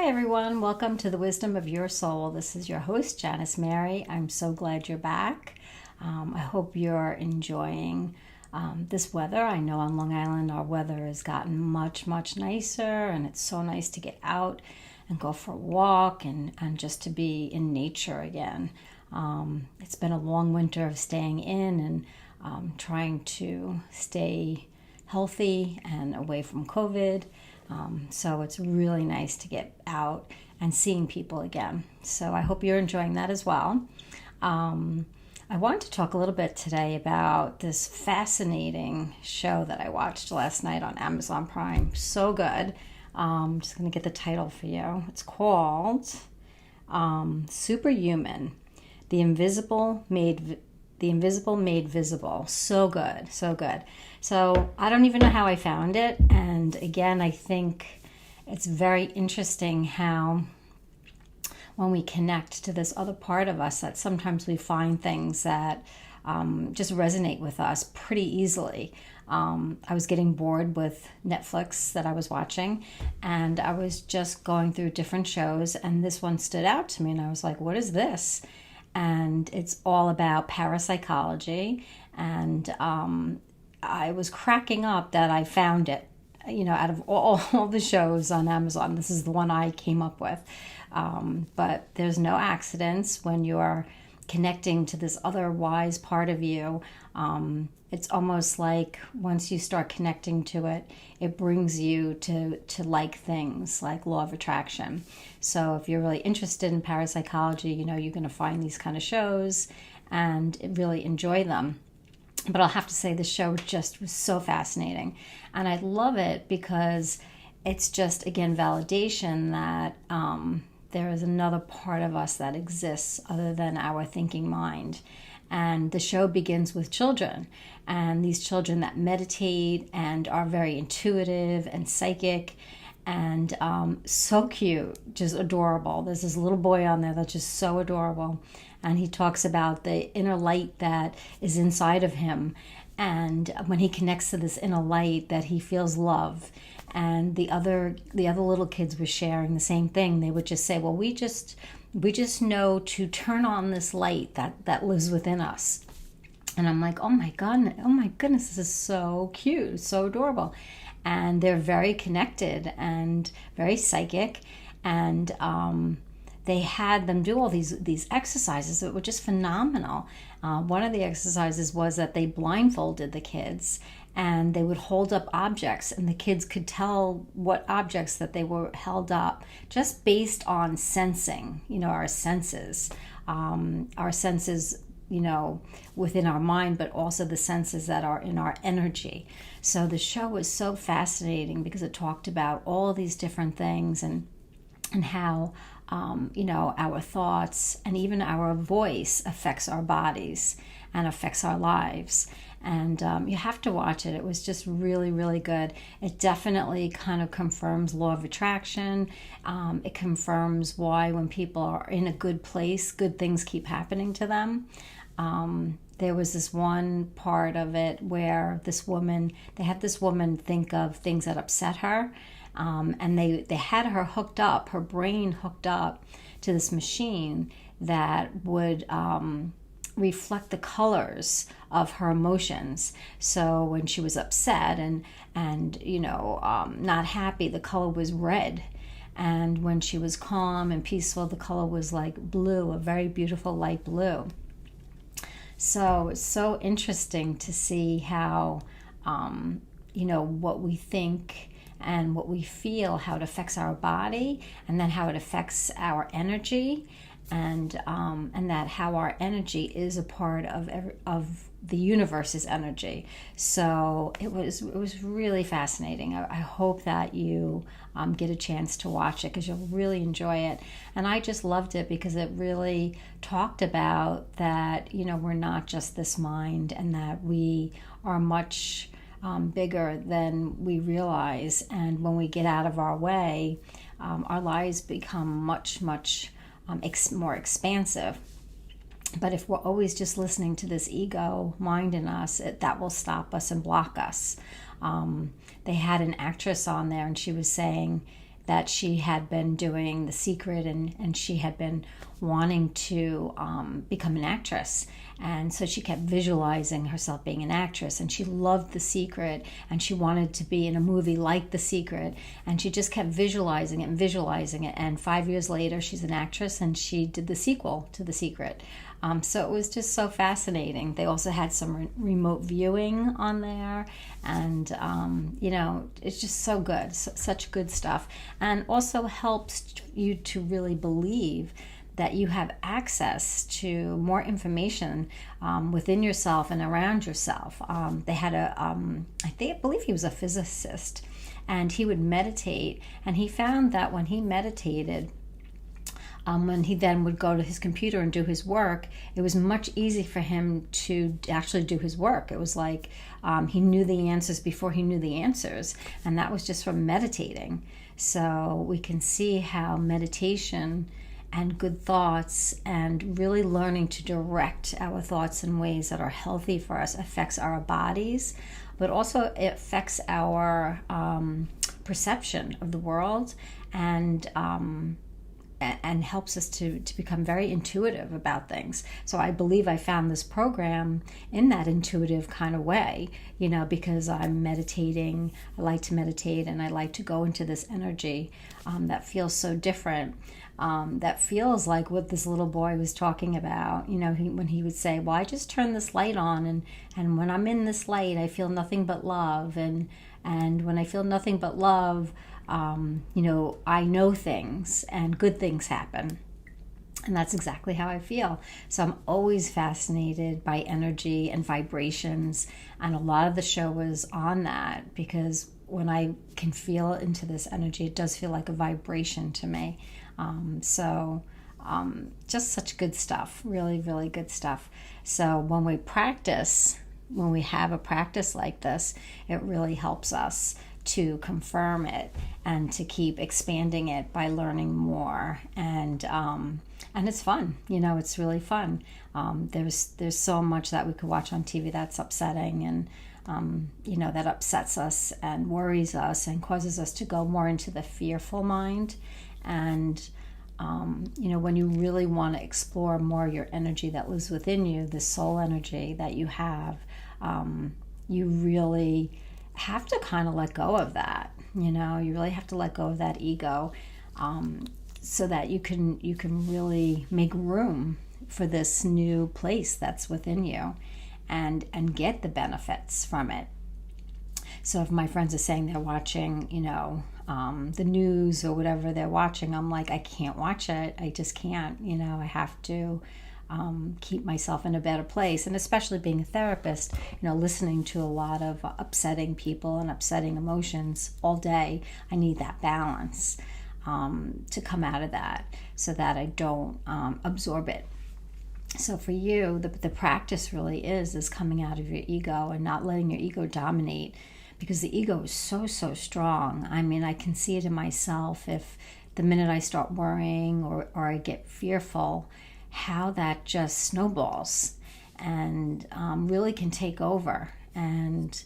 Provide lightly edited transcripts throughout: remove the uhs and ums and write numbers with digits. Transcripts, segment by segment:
Hi everyone, welcome to the Wisdom of Your Soul. This is your host, Janice Mary. I'm so glad you're back. I hope you're enjoying this weather. I know on Long Island our weather has gotten much nicer, and it's so nice to get out and go for a walk and just to be in nature again. It's been a long winter of staying in and trying to stay healthy and away from COVID. So it's really nice to get out and seeing people again. So I hope you're enjoying that as well. I wanted to talk a little bit today about this fascinating show that I watched last night on Amazon Prime. So good. I'm just going to get the title for you. It's called Superhuman, The Invisible Made Visible. So good, so good. So I don't even know how I found it. And again, I think it's very interesting how when we connect to this other part of us, that sometimes we find things that just resonate with us pretty easily. I was getting bored with Netflix that I was watching, and I was just going through different shows, and this one stood out to me, and I was like, what is this? And it's all about parapsychology, and I was cracking up that I found it, out of all the shows on Amazon. This is the one I came up with. But there's no accidents when you're connecting to this other wise part of you. It's almost like once you start connecting to it, it brings you to like things like law of attraction. So if you're really interested in parapsychology, you're going to find these kind of shows and really enjoy them. But I'll have to say the show just was so fascinating. And I love it because it's just, again, validation that there is another part of us that exists other than our thinking mind. And the show begins with children, and these children that meditate and are very intuitive and psychic and so cute, just adorable. There's this little boy on there that's just so adorable. And he talks about the inner light that is inside of him. And when he connects to this inner light, that he feels love. And the other little kids were sharing the same thing. They would just say, well, we just know to turn on this light that lives within us. And I'm like, oh my goodness, this is so cute, so adorable. And they're very connected and very psychic. And they had them do all these exercises that were just phenomenal. One of the exercises was that they blindfolded the kids, and they would hold up objects, and the kids could tell what objects that they were held up just based on sensing, our senses. Our senses, within our mind, but also the senses that are in our energy. So the show was so fascinating because it talked about all of these different things and how our thoughts and even our voice affects our bodies and affects our lives. And you have to watch it. It was just really, really good. It definitely kind of confirms law of attraction. It confirms why when people are in a good place, good things keep happening to them. There was this one part of it where they had this woman think of things that upset her. And they had her brain hooked up to this machine that would reflect the colors of her emotions. So when she was upset and not happy, the color was red. And when she was calm and peaceful, the color was like blue, a very beautiful light blue. So it's so interesting to see how, what we think and what we feel, how it affects our body, and then how it affects our energy, and that how our energy is a part of the universe's energy. So it was really fascinating. I hope that you get a chance to watch it because you'll really enjoy it. And I just loved it because it really talked about that, we're not just this mind, and that we are much bigger than we realize. And when we get out of our way, our lives become much more expansive. But if we're always just listening to this ego mind in us, that will stop us and block us. They had an actress on there, and she was saying that she had been doing The Secret, and she had been wanting to become an actress. And so she kept visualizing herself being an actress, and she loved The Secret, and she wanted to be in a movie like The Secret, and she just kept visualizing it and visualizing it. And 5 years later, she's an actress, and she did the sequel to The Secret. So it was just so fascinating. They also had some remote viewing on there, and it's just so good, such good stuff, and also helps you to really believe that you have access to more information within yourself and around yourself. They had I believe he was a physicist, and he would meditate, and he found that when he meditated, when he then would go to his computer and do his work, it was much easier for him to actually do his work. It was like he knew the answers before he knew the answers, and that was just from meditating. So we can see how meditation and good thoughts and really learning to direct our thoughts in ways that are healthy for us affects our bodies, but also it affects our perception of the world, and helps us to become very intuitive about things. So I believe I found this program in that intuitive kind of way, because I'm meditating. I like to meditate, and I like to go into this energy that feels so different. That feels like what this little boy was talking about, when he would say, well, I just turn this light on, and when I'm in this light, I feel nothing but love. And when I feel nothing but love, I know things and good things happen. And that's exactly how I feel. So I'm always fascinated by energy and vibrations. And a lot of the show was on that, because when I can feel into this energy, it does feel like a vibration to me. Just such good stuff, really, really good stuff. So when we have a practice like this, it really helps us to confirm it and to keep expanding it by learning more. And it's fun, it's really fun. There's so much that we could watch on TV that's upsetting, and that upsets us and worries us and causes us to go more into the fearful mind. And when you really want to explore more your energy that lives within you, the soul energy that you have, you really have to kind of let go of that. You really have to let go of that ego, so that you can really make room for this new place that's within you, and get the benefits from it. So if my friends are saying they're watching, the news or whatever they're watching, I'm like, I can't watch it. I just can't. I have to keep myself in a better place. And especially being a therapist, listening to a lot of upsetting people and upsetting emotions all day, I need that balance to come out of that, so that I don't absorb it. So for you, the practice really is coming out of your ego and not letting your ego dominate, because the ego is so strong. I mean, I can see it in myself. If the minute I start worrying or I get fearful, how that just snowballs and really can take over. And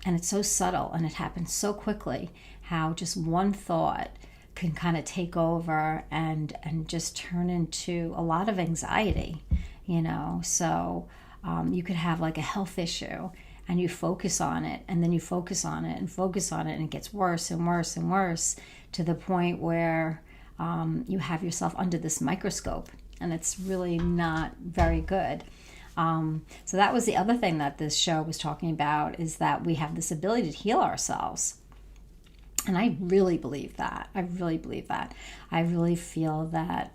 it's so subtle, and it happens so quickly, how just one thought can kind of take over and just turn into a lot of anxiety, So you could have like a health issue, and you focus on it, and then you focus on it and focus on it, and it gets worse and worse and worse, to the point where you have yourself under this microscope, and it's really not very good. So that was the other thing that this show was talking about, is that we have this ability to heal ourselves. And I really believe that. I really feel that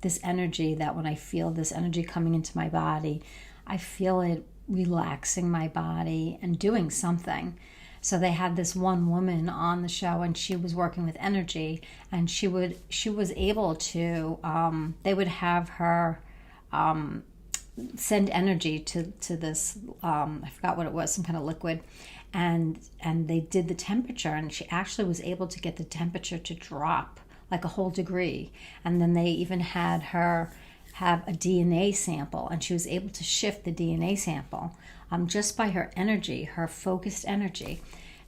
this energy, that when I feel this energy coming into my body, I feel it relaxing my body and doing something. So they had this one woman on the show, and she was working with energy, and she was able to, they would have her send energy to this, I forgot what it was, some kind of liquid, and they did the temperature, and she actually was able to get the temperature to drop like a whole degree. And then they even had her have a DNA sample, and she was able to shift the DNA sample just by her energy, her focused energy.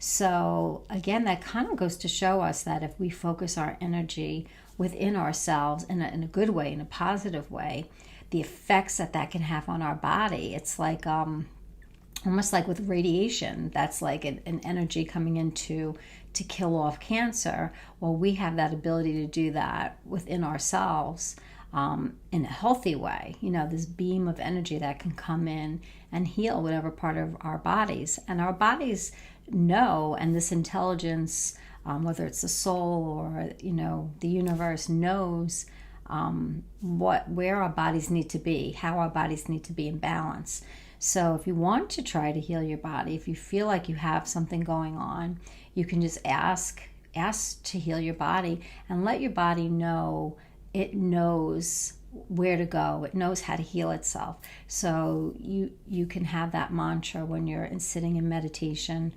So again, that kind of goes to show us that if we focus our energy within ourselves in a good way, in a positive way, the effects that can have on our body, it's like almost like with radiation. That's like an energy coming in to kill off cancer. Well, we have that ability to do that within ourselves in a healthy way. This beam of energy that can come in and heal whatever part of our bodies. And our bodies know, and this intelligence, whether it's the soul or the universe, knows where our bodies need to be, how our bodies need to be in balance. So if you want to try to heal your body, if you feel like you have something going on, you can just ask to heal your body and let your body know it knows where to go. It knows how to heal itself. So you can have that mantra when you're sitting in meditation,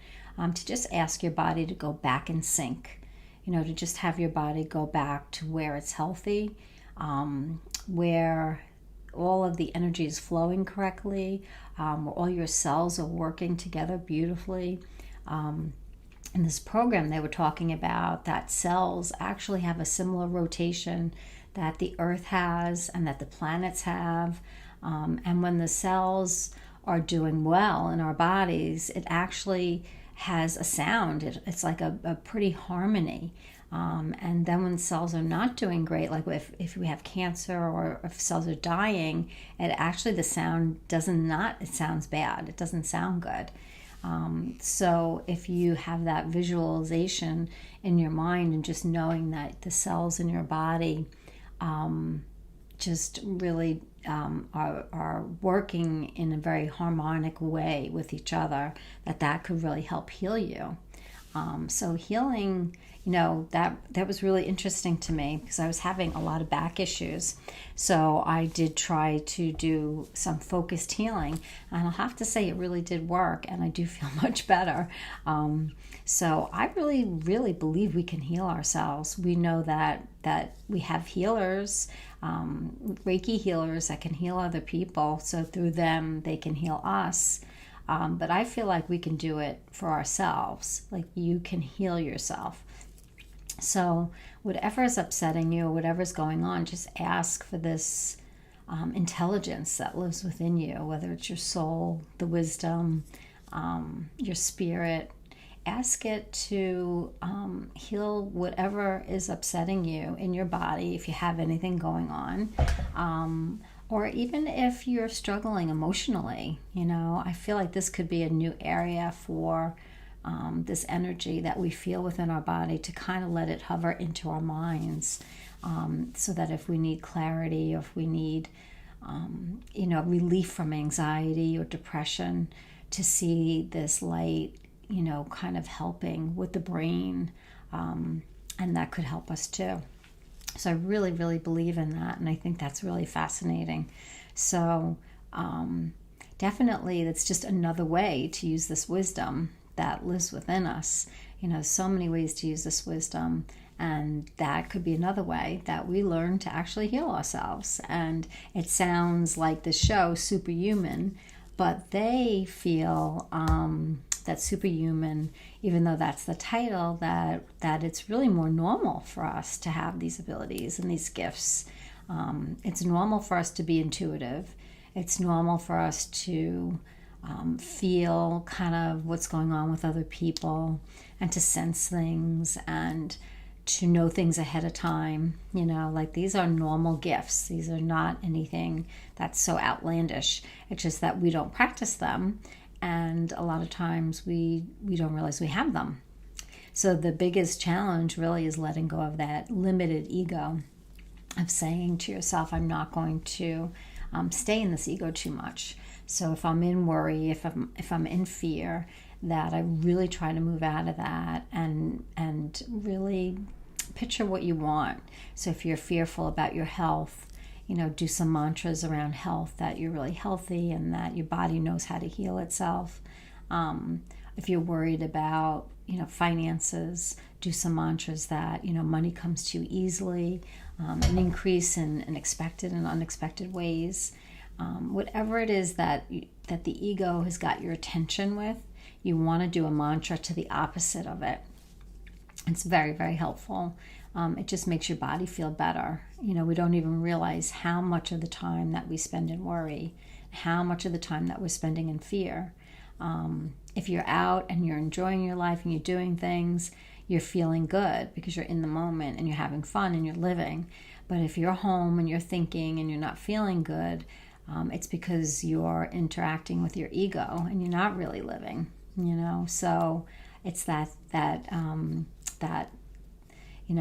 to just ask your body to go back in sync, to just have your body go back to where it's healthy, where all of the energy is flowing correctly, where all your cells are working together beautifully. In this program, they were talking about that cells actually have a similar rotation that the Earth has and that the planets have. And when the cells are doing well in our bodies, it actually has a sound. It's like a pretty harmony. And then when cells are not doing great, like if we have cancer or if cells are dying, the sound it sounds bad. It doesn't sound good. So if you have that visualization in your mind and just knowing that the cells in your body just really are working in a very harmonic way with each other, that could really help heal you. So healing, that was really interesting to me because I was having a lot of back issues. So I did try to do some focused healing, and I'll have to say it really did work, and I do feel much better. So I really, really believe we can heal ourselves. We know that we have healers, Reiki healers that can heal other people. So through them, they can heal us. But I feel like we can do it for ourselves. Like you can heal yourself. So whatever is upsetting you, whatever is going on, just ask for this intelligence that lives within you, whether it's your soul, the wisdom, your spirit. Ask it to heal whatever is upsetting you in your body, if you have anything going on. Or even if you're struggling emotionally, I feel like this could be a new area for this energy that we feel within our body to kind of let it hover into our minds, so that if we need clarity or if we need, relief from anxiety or depression, to see this light, kind of helping with the brain, and that could help us too. So I really, really believe in that, and I think that's really fascinating. So definitely that's just another way to use this wisdom that lives within us. So many ways to use this wisdom, and that could be another way that we learn to actually heal ourselves. And it sounds like the show Superhuman, but they feel that Superhuman, even though that's the title, that it's really more normal for us to have these abilities and these gifts. It's normal for us to be intuitive. It's normal for us to feel kind of what's going on with other people and to sense things and to know things ahead of time. Like these are normal gifts. These are not anything that's so outlandish. It's just that we don't practice them, and a lot of times we don't realize we have them. So the biggest challenge really is letting go of that limited ego, of saying to yourself, I'm not going to stay in this ego too much. So if I'm in worry, if I'm in fear, that I really try to move out of that and really picture what you want. So if you're fearful about your health, do some mantras around health, that you're really healthy and that your body knows how to heal itself. If you're worried about, finances, do some mantras that, money comes to you easily, an increase in expected and unexpected ways. Whatever it is that the ego has got your attention with, you want to do a mantra to the opposite of it. It's very, very helpful. It just makes your body feel better. We don't even realize how much of the time that we spend in worry, how much of the time that we're spending in fear. If you're out and you're enjoying your life and you're doing things, you're feeling good because you're in the moment and you're having fun and you're living. But if you're home and you're thinking and you're not feeling good, it's because you're interacting with your ego and you're not really living. So it's that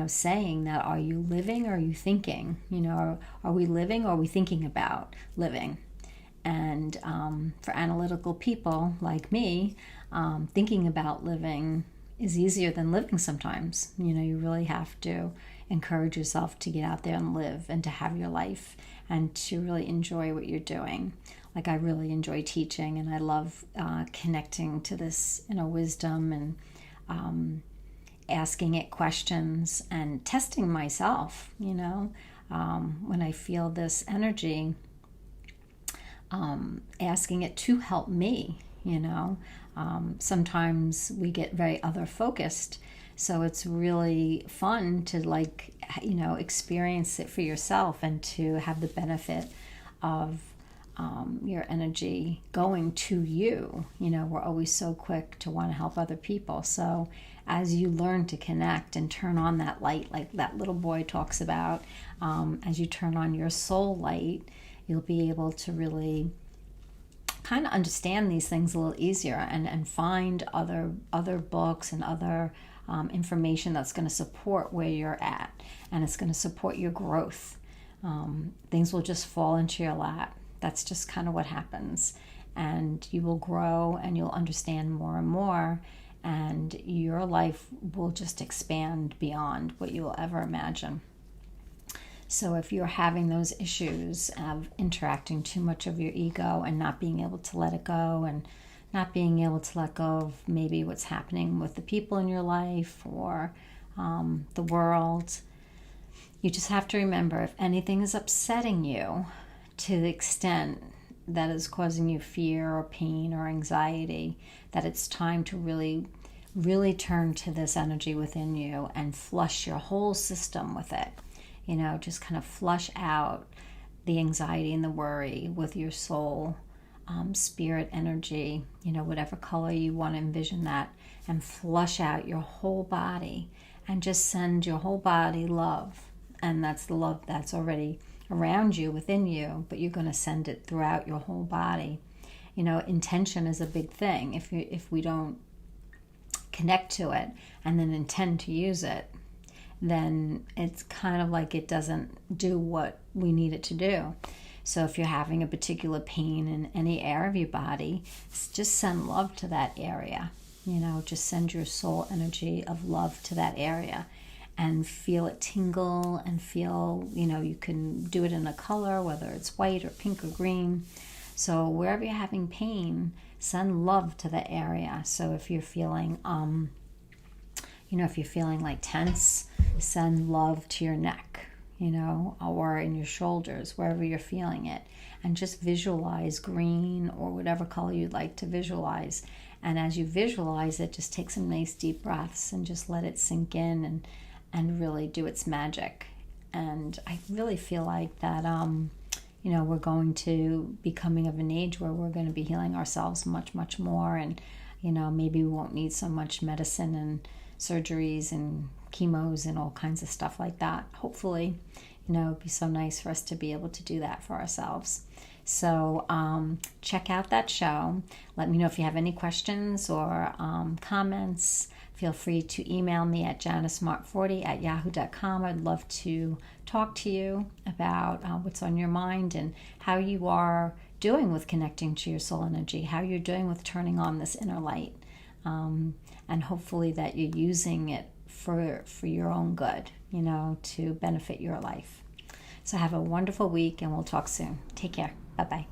saying that, are you living or are you thinking? Are we living or are we thinking about living? And for analytical people like me, thinking about living is easier than living sometimes. You really have to encourage yourself to get out there and live and to have your life and to really enjoy what you're doing. Like, I really enjoy teaching, and I love connecting to this wisdom and asking it questions and testing myself, when I feel this energy, asking it to help me, sometimes we get very other focused. So it's really fun to experience it for yourself and to have the benefit of your energy going to you. We're always so quick to want to help other people. So as you learn to connect and turn on that light, like that little boy talks about, as you turn on your soul light, you'll be able to really kind of understand these things a little easier and find other books and other information that's going to support where you're at, and it's going to support your growth. Things will just fall into your lap. That's just kind of what happens, and you will grow and you'll understand more and more, and your life will just expand beyond what you will ever imagine. So if you're having those issues of interacting too much of your ego and not being able to let it go, and not being able to let go of maybe what's happening with the people in your life or the world, you just have to remember, if anything is upsetting you to the extent that is causing you fear or pain or anxiety, that it's time to really, really turn to this energy within you and flush your whole system with it. Just kind of flush out the anxiety and the worry with your soul, spirit energy, whatever color you want to envision that, and flush out your whole body and just send your whole body love. And that's the love that's already around you, within you, but you're going to send it throughout your whole body. Intention is a big thing. If we don't connect to it and then intend to use it, then it's kind of like it doesn't do what we need it to do. So if you're having a particular pain in any area of your body, just send love to that area. Just send your soul energy of love to that area and feel it tingle and feel, you can do it in a color, whether it's white or pink or green. So wherever you're having pain, send love to the area. So if you're feeling, like tense, send love to your neck, or in your shoulders, wherever you're feeling it. And just visualize green or whatever color you'd like to visualize. And as you visualize it, just take some nice deep breaths and just let it sink in and really do its magic. And I really feel like that, we're going to be coming of an age where we're going to be healing ourselves much, much more. And, maybe we won't need so much medicine and surgeries and chemos and all kinds of stuff like that. Hopefully, it'd be so nice for us to be able to do that for ourselves. So check out that show. Let me know if you have any questions or comments. Feel free to email me at janismart40@yahoo.com. I'd love to talk to you about what's on your mind and how you are doing with connecting to your soul energy, how you're doing with turning on this inner light, and hopefully that you're using it for your own good, to benefit your life. So have a wonderful week, and we'll talk soon. Take care. Bye-bye.